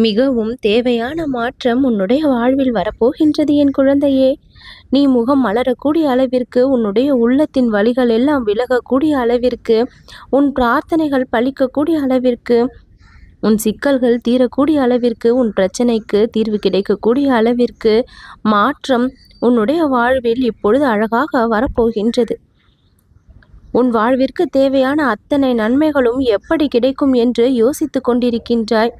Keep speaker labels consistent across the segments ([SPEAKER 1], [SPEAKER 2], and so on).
[SPEAKER 1] மிகவும் தேவையான மாற்றம் உன்னுடைய வாழ்வில் வரப்போகின்றது என் குழந்தையே. நீ முகம் மலரக்கூடிய அளவிற்கு, உன்னுடைய உள்ளத்தின் வலிகள் எல்லாம் விலகக்கூடிய அளவிற்கு, உன் பிரார்த்தனைகள் பலிக்கக்கூடிய அளவிற்கு, உன் சிக்கல்கள் தீரக்கூடிய அளவிற்கு, உன் பிரச்சனைக்கு தீர்வு கிடைக்கக்கூடிய அளவிற்கு மாற்றம் உன்னுடைய வாழ்வில் இப்பொழுது அழகாக வரப்போகின்றது. உன் வாழ்விற்கு தேவையான அத்தனை நன்மைகளும் எப்படி கிடைக்கும் என்று யோசித்து கொண்டிருக்கின்றாய்.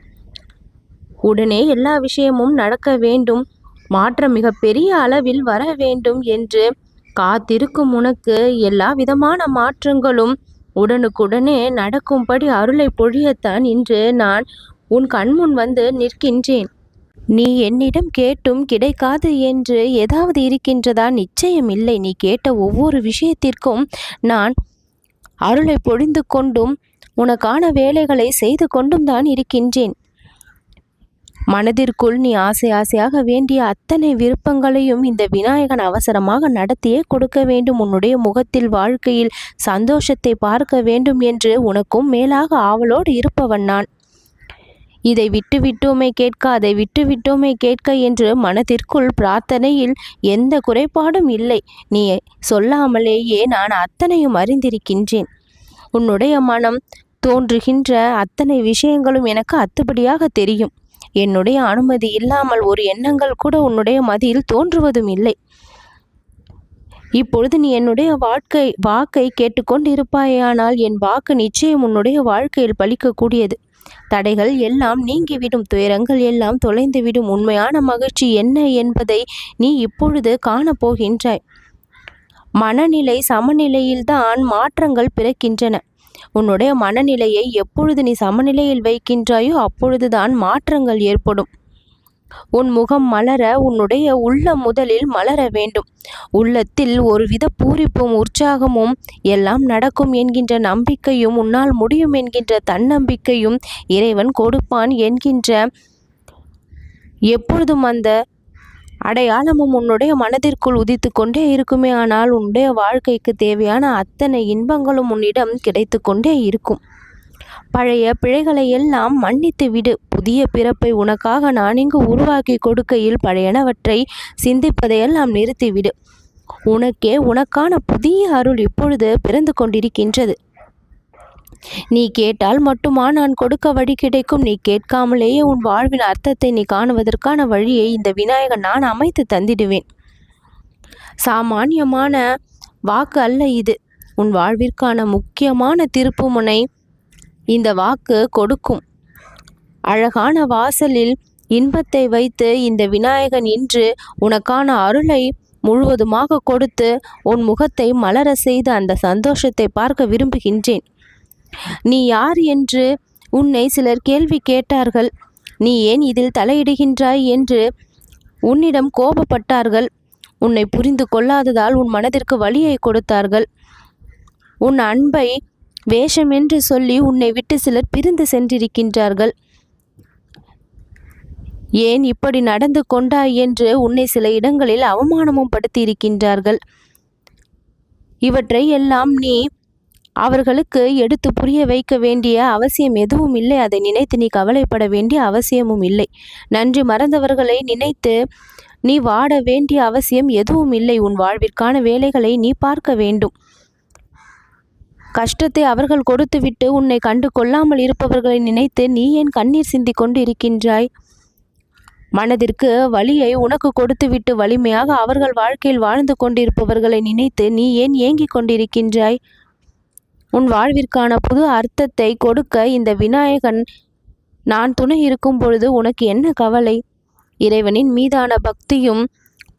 [SPEAKER 1] உடனே எல்லா விஷயமும் நடக்க வேண்டும், மாற்றம் மிக பெரிய அளவில் வர வேண்டும் என்று காத்திருக்கும் உனக்கு எல்லா விதமான மாற்றங்களும் உடனுக்குடனே நடக்கும்படி அருளை பொழியத்தான் இன்று நான் உன் கண்முன் வந்து நிற்கின்றேன். நீ என்னிடம் கேட்டும் கிடைக்காது என்று ஏதாவது இருக்கின்றதா? நிச்சயம் இல்லை. நீ கேட்ட ஒவ்வொரு விஷயத்திற்கும் நான் அருளை பொழிந்து கொண்டும் உனக்கான வேலைகளை செய்து கொண்டும் தான் இருக்கின்றேன். மனதிற்குள் நீ ஆசையாக வேண்டிய அத்தனை விருப்பங்களையும் இந்த விநாயகன் அவசரமாக நடத்தியே கொடுக்க வேண்டும். உன்னுடைய முகத்தில் வாழ்க்கையில் சந்தோஷத்தை பார்க்க வேண்டும் என்று உனக்கும் மேலாக ஆவலோடு இருப்பவன் நான். இதை விட்டுவிட்டோமே கேட்க, அதை விட்டுவிட்டோமே கேட்க என்று மனதிற்குள் பிரார்த்தனையில் எந்த குறைபாடும் இல்லை. நீ சொல்லாமலேயே நான் அத்தனையும் அறிந்திருக்கின்றேன். உன்னுடைய மனம் தோன்றுகின்ற அத்தனை விஷயங்களும் எனக்கு அத்துபடியாக தெரியும். என்னுடைய அனுமதி இல்லாமல் ஒரு எண்ணங்கள் கூட உன்னுடைய மதியில் தோன்றுவதும் இல்லை. இப்பொழுது நீ என்னுடைய வாக்கை கேட்டுக்கொண்டிருப்பாயானால் என் வாக்கு நிச்சயம் உன்னுடைய வாழ்க்கையில் பலிக்கக்கூடியது. தடைகள் எல்லாம் நீங்கிவிடும், துயரங்கள் எல்லாம் தொலைந்துவிடும். உண்மையான மகிழ்ச்சி என்ன என்பதை நீ இப்பொழுது காணப்போகின்றாய். மனநிலை சமநிலையில்தான் மாற்றங்கள் பிறக்கின்றன. உன்னுடைய மனநிலையை எப்பொழுது நீ சமநிலையில் வைக்கின்றாயோ அப்பொழுதுதான் மாற்றங்கள் ஏற்படும். உன் முகம் மலர உன்னுடைய உள்ளம் முதலில் மலர வேண்டும். உள்ளத்தில் ஒருவித பூரிப்பும் உற்சாகமும் எல்லாம் நடக்கும் என்கின்ற நம்பிக்கையும், உன்னால் முடியும் என்கின்ற தன்னம்பிக்கையும் இறைவன் கொடுப்பான் என்கின்ற எப்பொழுதும் அந்த அடையாளமும் உன்னுடைய மனதிற்குள் உதித்து கொண்டே இருக்குமே. ஆனால் உன்னுடைய வாழ்க்கைக்கு தேவையான அத்தனை இன்பங்களும் உன்னிடம் கிடைத்து கொண்டே இருக்கும். பழைய பிழைகளை எல்லாம் மன்னித்து விடு. புதிய பிறப்பை உனக்காக நான் இங்கு உருவாக்கி கொடுக்கையில் பழையனவற்றை சிந்திப்பதையெல்லாம் நிறுத்திவிடு. உனக்கே உனக்கான புதிய அருள் இப்பொழுது பிறந்து கொண்டிருக்கின்றது. நீ கேட்டால் மட்டுமா நான் கொடுக்க வழி கிடைக்கும்? நீ கேட்காமலேயே உன் வாழ்வின் அர்த்தத்தை நீ காணுவதற்கான வழியை இந்த விநாயகன் நான் அமைத்து தந்திடுவேன். சாமானியமான வாக்கு அல்ல இது. உன் வாழ்விற்கான முக்கியமான திருப்புமுனை இந்த வாக்கு கொடுக்கும். அழகான வாசலில் இன்பத்தை வைத்து இந்த விநாயகன் இன்று உனக்கான அருளை முழுவதுமாக கொடுத்து உன் முகத்தை மலர செய்து அந்த சந்தோஷத்தை பார்க்க விரும்புகின்றேன். நீ யார் என்று உன்னை சிலர் கேள்வி கேட்டார்கள். நீ ஏன் இதில் தலையிடுகின்றாய் என்று உன்னிடம் கோபப்பட்டார்கள். உன்னை புரிந்து கொள்ளாததால் உன் மனதிற்கு வலியை கொடுத்தார்கள். உன் அன்பை வேஷம் என்று சொல்லி உன்னை விட்டு சிலர் பிரிந்து சென்றிருக்கின்றார்கள். ஏன் இப்படி நடந்து கொண்டாய் என்று உன்னை சில இடங்களில் அவமானமும் படுத்தி இருக்கின்றார்கள். இவற்றை எல்லாம் நீ அவர்களுக்கு எடுத்து புரிய வைக்க வேண்டிய அவசியம் எதுவும் இல்லை. அதை நினைத்து நீ கவலைப்பட வேண்டிய அவசியமும் இல்லை. நன்றி மறந்தவர்களை நினைத்து நீ வாட வேண்டிய அவசியம் எதுவும் இல்லை. உன் வாழ்விற்கான வேலைகளை நீ பார்க்க வேண்டும். கஷ்டத்தை அவர்கள் கொடுத்துவிட்டு உன்னை கண்டு கொள்ளாமல் இருப்பவர்களை நினைத்து நீ ஏன் கண்ணீர் சிந்தி கொண்டு இருக்கின்றாய்? மனதிற்கு வலியை உனக்கு கொடுத்துவிட்டு வலிமையாக அவர்கள் வாழ்க்கையில் வாழ்ந்து கொண்டிருப்பவர்களை நினைத்து நீ ஏன் ஏங்கிக் கொண்டிருக்கின்றாய்? உன் வாழ்விற்கான புது அர்த்தத்தை கொடுக்க இந்த விநாயகன் நான் துணை இருக்கும் பொழுது உனக்கு என்ன கவலை? இறைவனின் மீதான பக்தியும்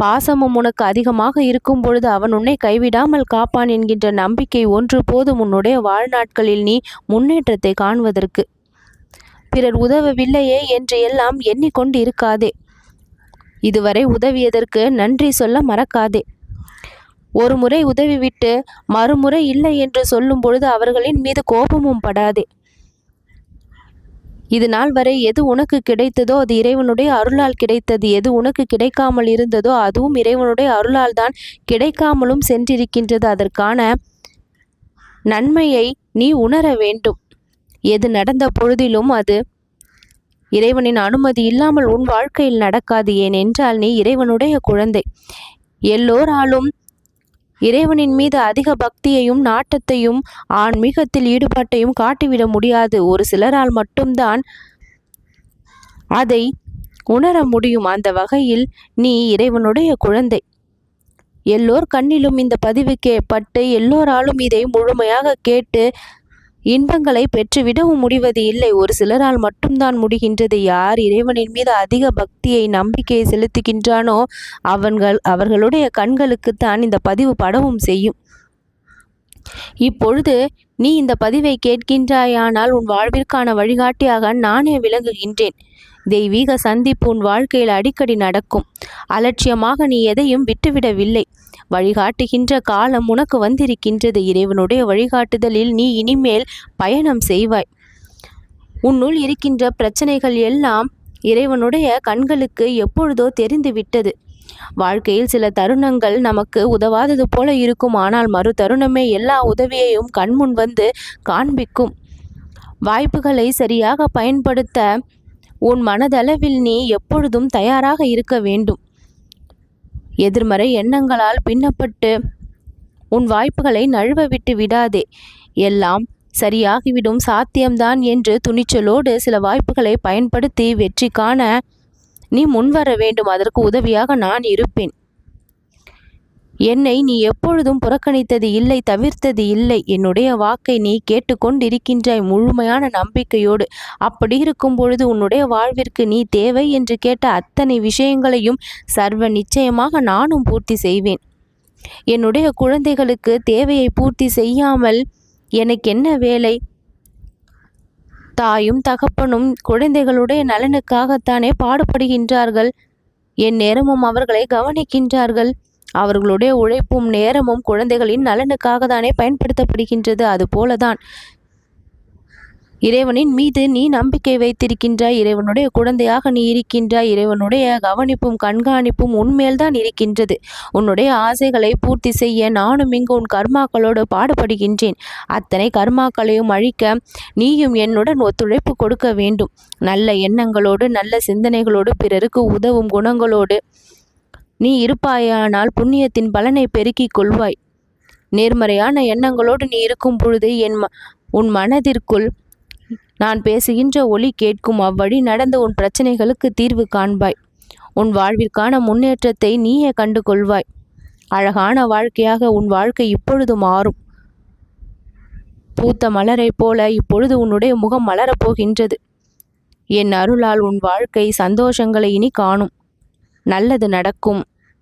[SPEAKER 1] பாசமும் உனக்கு அதிகமாக இருக்கும் பொழுது அவன் உன்னை கைவிடாமல் காப்பான் என்கின்ற நம்பிக்கை ஒன்று போதும் உன்னுடைய வாழ்நாட்களில் நீ முன்னேற்றத்தை காண்பதற்கு. பிறர் உதவவில்லையே என்று எல்லாம் எண்ணிக்கொண்டு இருக்காதே. இதுவரை உதவியதற்கு நன்றி சொல்ல மறக்காதே. ஒரு முறை உதவிவிட்டு மறுமுறை இல்லை என்று சொல்லும் பொழுது அவர்களின் மீது கோபமும் படாதே. இது நாள் வரை எது உனக்கு கிடைத்ததோ அது இறைவனுடைய அருளால் கிடைத்தது. எது உனக்கு கிடைக்காமல் இருந்ததோ அதுவும் இறைவனுடைய அருளால் தான் கிடைக்காமலும் சென்றிருக்கின்றது. அதற்கான நன்மையை நீ உணர வேண்டும். எது நடந்த பொழுதிலும் அது இறைவனின் அனுமதி இல்லாமல் உன் வாழ்க்கையில் நடக்காது. ஏனென்றால் நீ இறைவனுடைய குழந்தை. எல்லோராலும் இறைவனின் மீது அதிக பக்தியையும் நாட்டத்தையும் ஆன்மீகத்தில் ஈடுபாட்டையும் காட்டிவிட முடியாது. ஒரு சிலரால் மட்டும்தான் அதை உணர முடியும். அந்த வகையில் நீ இறைவனுடைய குழந்தை. எல்லோர் கண்ணிலும் இந்த பதிவு பட்டு எல்லோராலும் இதை முழுமையாக கேட்டு இன்பங்களை பெற்றுவிடவும் முடிவது இல்லை. ஒரு சிலரால் மட்டும்தான் முடிகின்றது. யார் இறைவனின் மீது அதிக பக்தியை நம்பிக்கையை செலுத்துகின்றானோ அவர்களுடைய கண்களுக்குத்தான் இந்த பதிவு படவும் செய்யும். இப்பொழுது நீ இந்த பதிவை கேட்கின்றாயானால் உன் வாழ்விற்கான வழிகாட்டியாக நானே விளங்குகின்றேன். தெய்வீக சந்திப்பு உன் வாழ்க்கையில் அடிக்கடி நடக்கும். அலட்சியமாக நீ எதையும் விட்டுவிடவில்லை. வழிகாட்டுகின்ற காலம் உனக்கு வந்திருக்கின்றது. இறைவனுடைய வழிகாட்டுதலில் நீ இனிமேல் பயணம் செய்வாய். உன்னுள் இருக்கின்ற பிரச்சனைகள் எல்லாம் இறைவனுடைய கண்களுக்கு எப்பொழுதோ தெரிந்துவிட்டது. வாழ்க்கையில் சில தருணங்கள் நமக்கு உதவாதது போல இருக்கும். ஆனால் மறு தருணமே எல்லா உதவியையும் கண்முன் வந்து காண்பிக்கும். வாய்ப்புகளை சரியாக பயன்படுத்த உன் மனதளவில் நீ எப்பொழுதும் தயாராக இருக்க வேண்டும். எதிர்மறை எண்ணங்களால் பின்னப்பட்டு உன் வாய்ப்புகளை நழுவ விட்டு விடாதே. எல்லாம் சரியாகிவிடும், சாத்தியம்தான் என்று துணிச்சலோடு சில வாய்ப்புகளை பயன்படுத்தி வெற்றி காண நீ முன்வர வேண்டும். அதற்கு உதவியாக நான் இருப்பேன். என்னை நீ எப்பொழுதும் புறக்கணித்தது இல்லை, தவிர்த்தது இல்லை. என்னுடைய வாக்கை நீ கேட்டுக்கொண்டிருக்கின்றாய் முழுமையான நம்பிக்கையோடு. அப்படி இருக்கும் பொழுது உன்னுடைய வாழ்விற்கு நீ தேவை என்று கேட்ட அத்தனை விஷயங்களையும் சர்வ நிச்சயமாக நானும் பூர்த்தி செய்வேன். என்னுடைய குழந்தைகளுக்கு தேவையை பூர்த்தி செய்யாமல் எனக்கு என்ன வேலை? தாயும் தகப்பனும் குழந்தைகளுடைய நலனுக்காகத்தானே பாடுபடுகின்றார்கள். என் நேரமும் அவர்களை கவனிக்கின்றார்கள். அவர்களுடைய உழைப்பும் நேரமும் குழந்தைகளின் நலனுக்காக தானே பயன்படுத்தப்படுகின்றது. அதுபோலதான் இறைவனின் மீது நீ நம்பிக்கை வைத்திருக்கின்றாய். இறைவனுடைய குழந்தையாக நீ இருக்கின்றாய். இறைவனுடைய கவனிப்பும் கண்காணிப்பும் உன்மேல்தான் இருக்கின்றது. உன்னுடைய ஆசைகளை பூர்த்தி செய்ய நானும் இங்கு உன் கர்மாக்களோடு பாடுபடுகின்றேன். அத்தனை கர்மாக்களையும் அழிக்க நீயும் என்னுடன் ஒத்துழைப்பு கொடுக்க வேண்டும். நல்ல எண்ணங்களோடு, நல்ல சிந்தனைகளோடு, பிறருக்கு உதவும் குணங்களோடு நீ இருப்பாயானால் புண்ணியத்தின் பலனை பெருக்கிக் கொள்வாய். நேர்மறையான எண்ணங்களோடு நீ இருக்கும் பொழுது உன் மனதிற்குள் நான் பேசுகின்ற ஒலி கேட்கும். அவ்வழி நடந்த உன் பிரச்சனைகளுக்கு தீர்வு காண்பாய். உன் வாழ்விற்கான முன்னேற்றத்தை நீயே கண்டு கொள்வாய். அழகான வாழ்க்கையாக உன் வாழ்க்கை இப்பொழுது மாறும். பூத்த மலரை போல இப்பொழுது உன்னுடைய முகம் மலரப்போகின்றது. என் அருளால் உன் வாழ்க்கை சந்தோஷங்களை இனி காணும். நல்லது நடக்கும்.